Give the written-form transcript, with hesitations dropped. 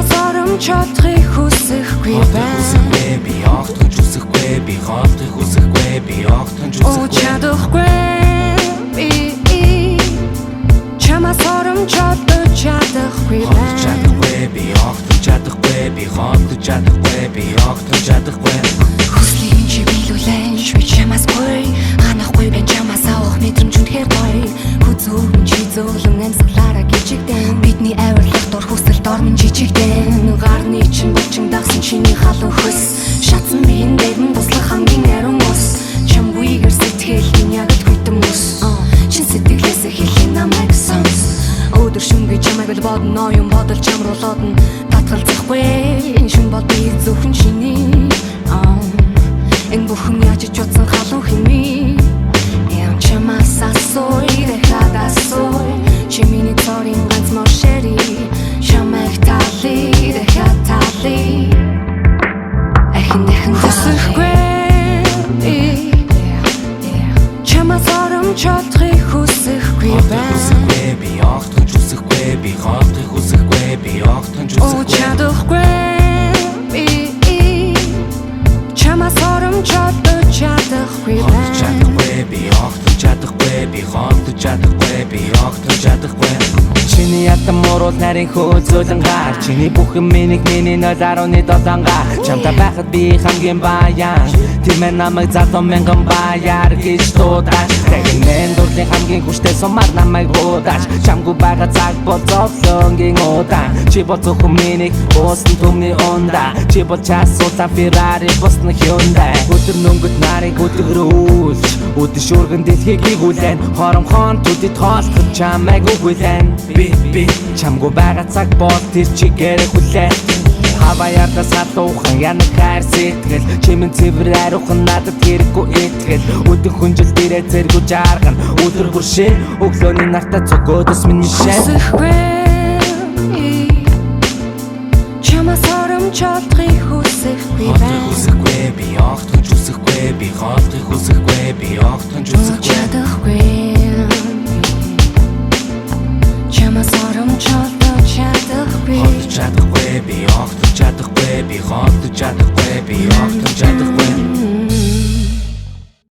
Чамаас чадахыг хүсэхгүй байна. Би огтхон хүсэхгүй, би хоолтыг хүсэхгүй, би огтхон хүсэхгүй. Чадахгүй би чамаас чадахгүй байна. Чадахгүй, би огтхон чадахгүй, би хоолтыг чадахгүй, би огтхон чадахгүй. Хүслийн чи билүүлэн швэ чамаасгүй ханахгүй бэн чамаас авах мэдрэмж үнэхээр гоё. Хүзүүн чи зөөлөн амьсгалаараа гिचигдэн бидний авирлах дор хүсэл дормын жижигдэн гарны чин булчин дагсан чиний халуун хөс шатсан биен дэвэн туслах хамгийн ариун ус чамгүйгээр сэтгэлийн яг л хүйтэн мөс чин сэтгэлээсээ хэлэх намайг сонс өдөр шөнөгүй чамайг л бодно юм бодол чамруулаад татгалзахгүй энэ шүн бол би зөвхөн чиний энэ бүхэн яаж ч утсан халуун хэмээ яам чамаас асууй дахиад асууй чи миний цорын ганц мошери чамайг тали дахиад тали ахин хүсэхгүй чамаас чадахыг хүсэхгүй байна. Би огтхон хүсэхгүй, би хоолтыг хүсэхгүй, би огтхон хүсэхгүй. Чадахгүй чамаас чадахгүй байна. Чадахгүй, би огтхон чадахгүй, би хоолтыг чадахгүй, би огтхон чадахгүй. Чиний ятан муурал нарийн хөөцөлн гар чиний бүх юм миний 0.7 гар чамтай байхад би хамгийн баян тиймээ намайг залуу мянган баяр гэж дуудаж тэгнэн дурлын хамгийн хүчтэй сумаар намайг буудаж чамгүй байгаа цаг бол зовлонгийн удаан чи бол зөвхөн миний босны төмний онда чи бол часуута Ferrari босны Hyundai өдөр нөнгөт нарыг өдөрүүлж өдөр шүргэн дэлхийг гүйлэн хоромхон төдөд хоолтож чамайг үгүйлэн би чамгүй байгаа цаг бол тэр чигээр хүлээ хаваярда сатуухан янаг хайр сэтгэл чимэн цэвэр ариухан надад хэрэггүй итгэл өдөр хүнжил дээрээ зэргүү жаргана өдөр бүршээ өглөөний нартаа цогөөдөс миний шээ чамаас чадахыг хүсэхгүй